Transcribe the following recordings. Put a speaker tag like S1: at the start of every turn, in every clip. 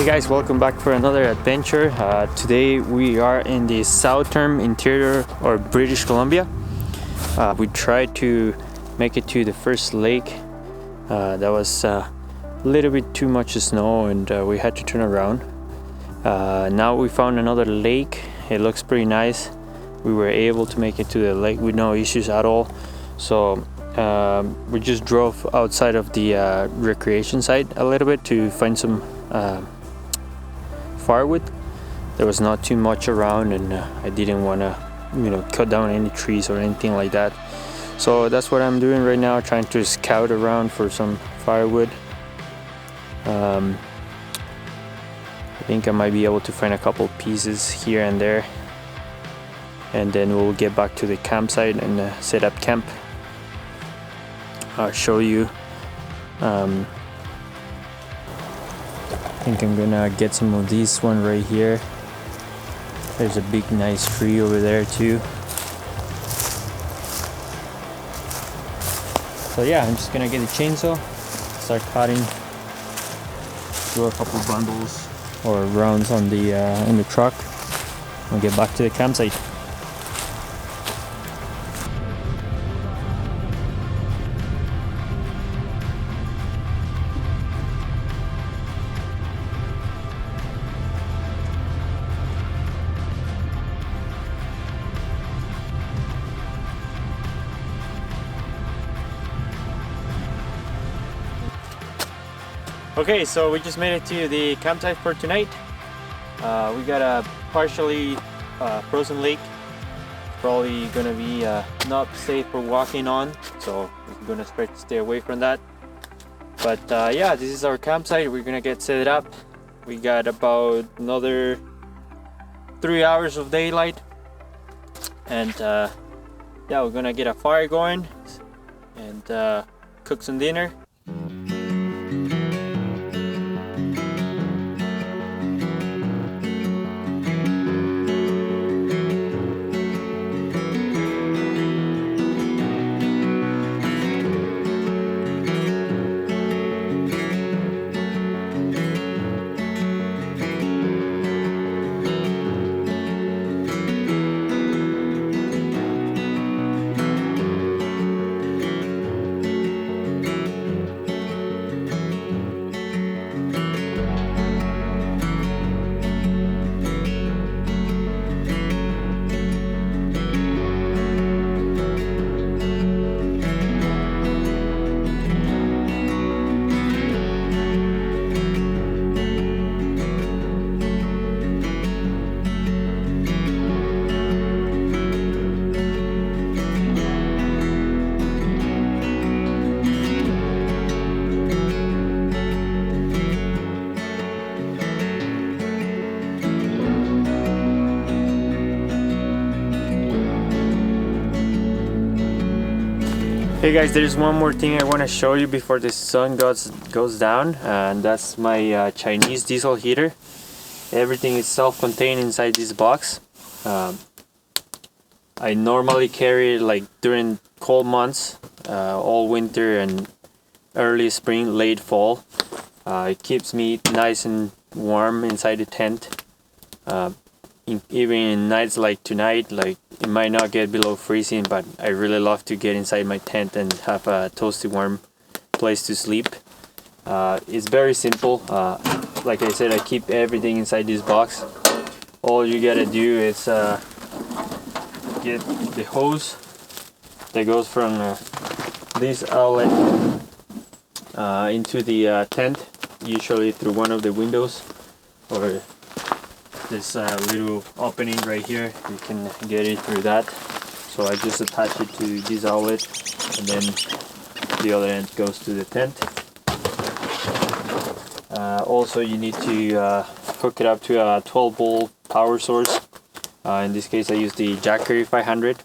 S1: Hey guys, welcome back for another adventure. Today we are in the southern interior or British Columbia. We tried to make it to the first lake. That was a little bit too much snow and we had to turn around. Now we found another lake. It looks pretty nice. We were able to make it to the lake with no issues at all. So we just drove outside of the recreation site a little bit to find some firewood. There was not too much around and I didn't want to cut down any trees or anything like that. So that's what I'm doing right now, trying to scout around for some firewood. I think I might be able to find a couple pieces here and there, and then we'll get back to the campsite and set up camp. I'll show you. I think I'm gonna get some of this one right here. There's a big nice tree over there too. So yeah, I'm just gonna get a chainsaw, start cutting, do a couple bundles or rounds on the truck, and get back to the campsite. Okay, so we just made it to the campsite for tonight. We got a partially frozen lake. Probably gonna be not safe for walking on, so we're gonna try to stay away from that. But yeah, this is our campsite. We're gonna get set up. We got about another 3 hours of daylight, and yeah, we're gonna get a fire going and cook some dinner. Hey guys, there's one more thing I want to show you before the sun goes down, and that's my Chinese diesel heater. Everything is self-contained inside this box. I normally carry it like during cold months, all winter and early spring, late fall. It keeps me nice and warm inside the tent. Even in nights like tonight, like it might not get below freezing, but I really love to get inside my tent and have a toasty warm place to sleep. It's very simple. Like I said, I keep everything inside this box. All you gotta do is get the hose that goes from this outlet into the tent, usually through one of the windows, or this little opening right here. You can get it through that. So I just attach it to this outlet, and then the other end goes to the tent. Also, you need to hook it up to a 12-volt power source. In this case, I use the Jackery 500.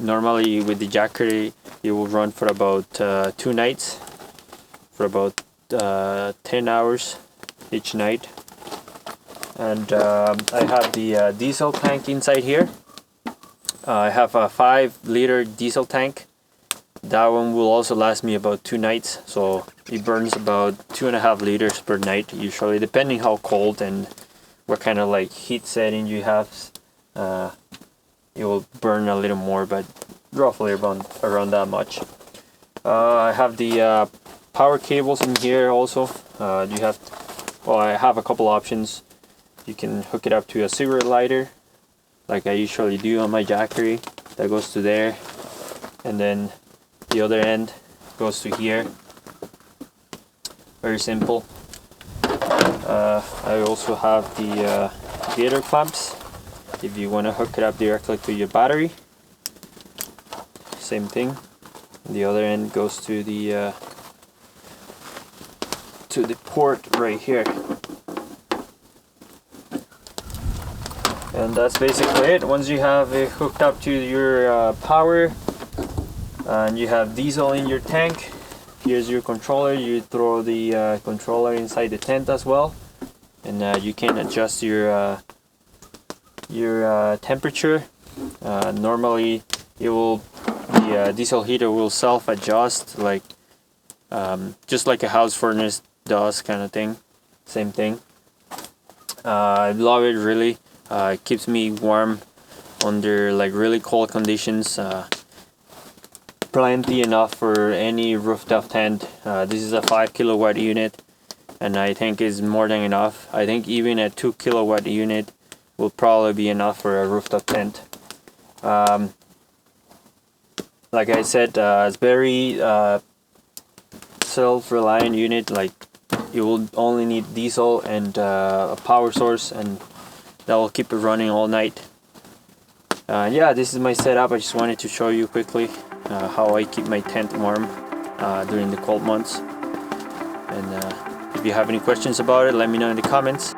S1: Normally with the Jackery, it will run for about 2 nights, for about 10 hours each night. And I have the diesel tank inside here. I have a 5-liter diesel tank. That one will also last me about 2 nights, so it burns about 2.5 liters per night usually, depending how cold and what kind of like heat setting you have. It will burn a little more, but roughly around that much. I have the power cables in here also. I have a couple options. You can hook it up to a cigarette lighter, like I usually do on my Jackery. That goes to there, and then the other end goes to here. Very simple. I also have the gator clamps if you want to hook it up directly to your battery. Same thing. The other end goes to the port right here. And that's basically it. Once you have it hooked up to your power and you have diesel in your tank, here's your controller. You throw the controller inside the tent as well, and you can adjust your temperature. Normally the diesel heater will self-adjust, like just like a house furnace does, kind of thing. Same thing. I love it really. It keeps me warm under like really cold conditions. Plenty enough for any rooftop tent. This is a 5 kilowatt unit, and I think is more than enough. I think even a 2 kilowatt unit will probably be enough for a rooftop tent. Like I said, it's very self-reliant unit. Like you will only need diesel and a power source, and that will keep it running all night. Yeah, this is my setup. I just wanted to show you quickly how I keep my tent warm during the cold months. And if you have any questions about it, let me know in the comments.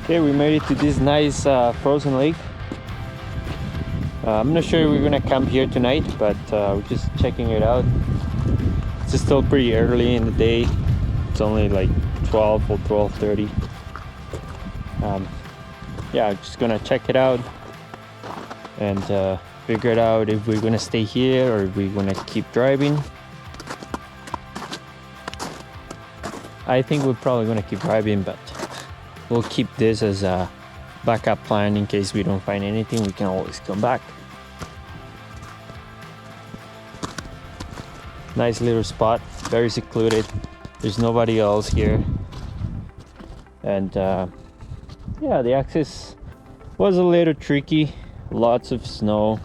S1: Okay, we made it to this nice frozen lake. I'm not sure we're gonna camp here tonight, but we're just checking it out. It's still pretty early in the day. It's only like 12 or 12:30. Yeah, just gonna check it out and figure it out if we're gonna stay here or if we're gonna keep driving. I think we're probably gonna keep driving, but we'll keep this as a backup plan in case we don't find anything. We can always come back. Nice little spot, very secluded. There's nobody else here, and yeah, the access was a little tricky. Lots of snow.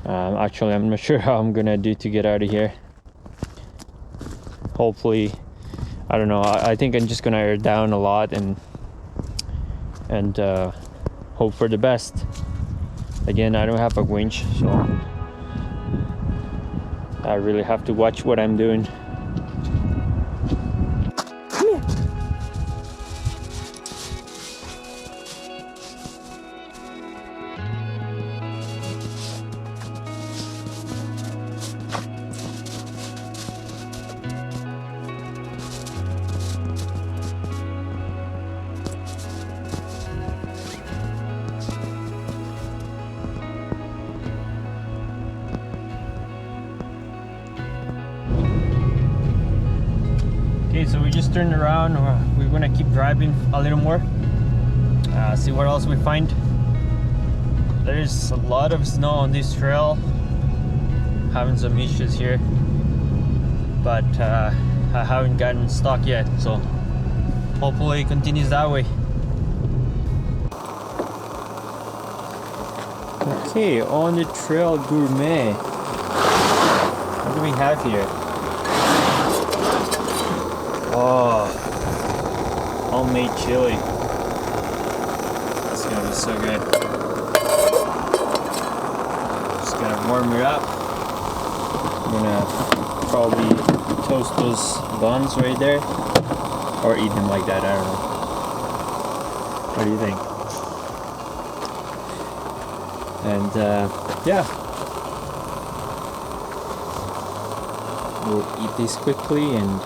S1: Actually, I'm not sure how I'm gonna do to get out of here. Hopefully, I don't know. I think I'm just gonna air down a lot and hope for the best. Again, I don't have a winch, so I really have to watch what I'm doing. Okay, so we just turned around. We're gonna keep driving a little more, see what else we find. There's a lot of snow on this trail, having some issues here, but I haven't gotten stuck yet, so hopefully it continues that way. Okay, on the trail gourmet. What do we have here? Oh, homemade chili. It's gonna be so good. Just gonna warm it up. I'm gonna probably toast those buns right there, or eat them like that. I don't know. What do you think? And yeah, we'll eat this quickly and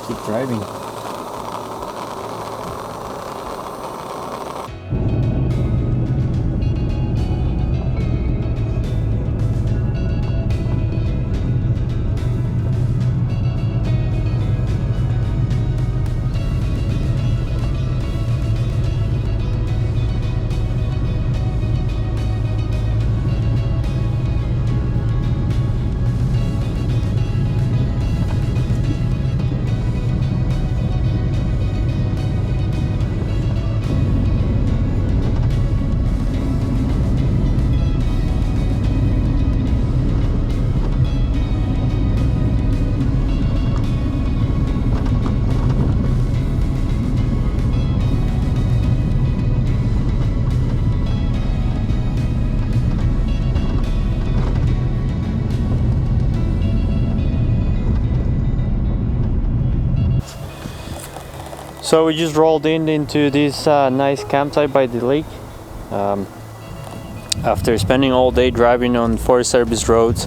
S1: keep driving. So we just rolled into this nice campsite by the lake. After spending all day driving on Forest Service roads,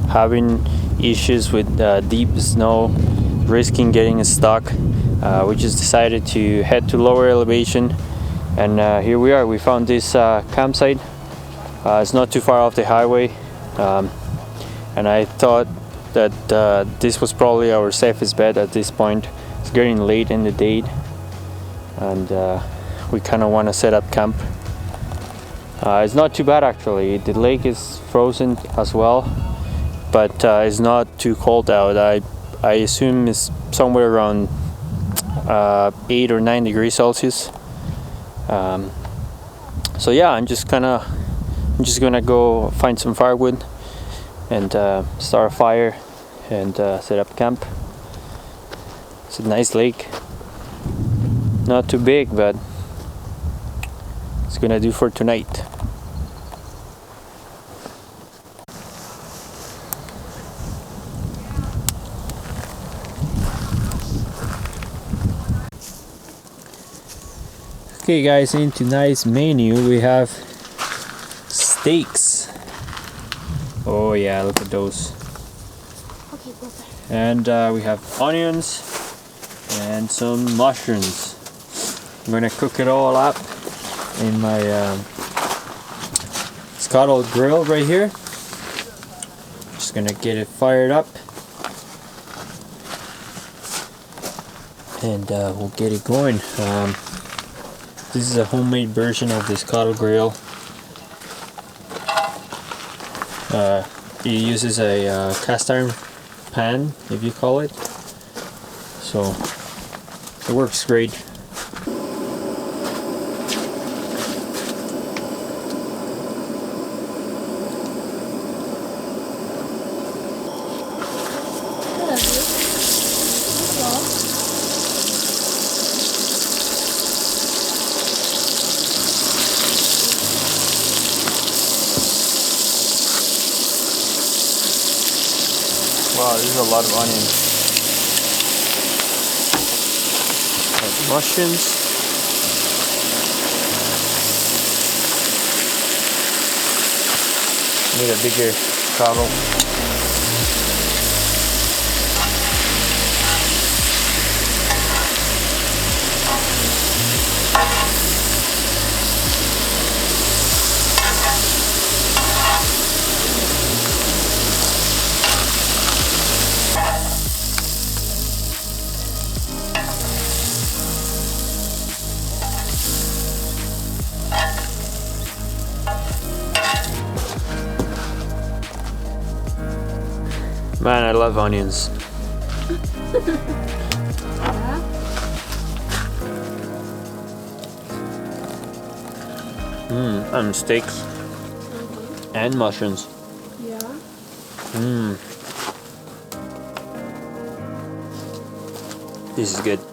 S1: having issues with deep snow, risking getting stuck, we just decided to head to lower elevation, and here we are. We found this campsite. It's not too far off the highway, and I thought that this was probably our safest bet at this point. It's getting late in the day, and we kind of want to set up camp. It's not too bad actually. The lake is frozen as well, but it's not too cold out. I assume it's somewhere around 8 or 9 degrees Celsius. So yeah, I'm just gonna go find some firewood and start a fire and set up camp. It's a nice lake, not too big, but it's gonna do for tonight. Okay guys, in tonight's menu we have steaks. Oh yeah, look at those.
S2: Okay, perfect.
S1: And we have onions and some mushrooms. I'm gonna cook it all up in my scuttle grill right here. Just gonna get it fired up, and we'll get it going. This is a homemade version of this scuttle grill. It uses a cast iron pan, if you call it, so it works great. Wow, this is a lot of onions. Mushrooms. Need a bigger towel. Man, I love onions. And steaks. And mushrooms.
S2: Yeah.
S1: This is good.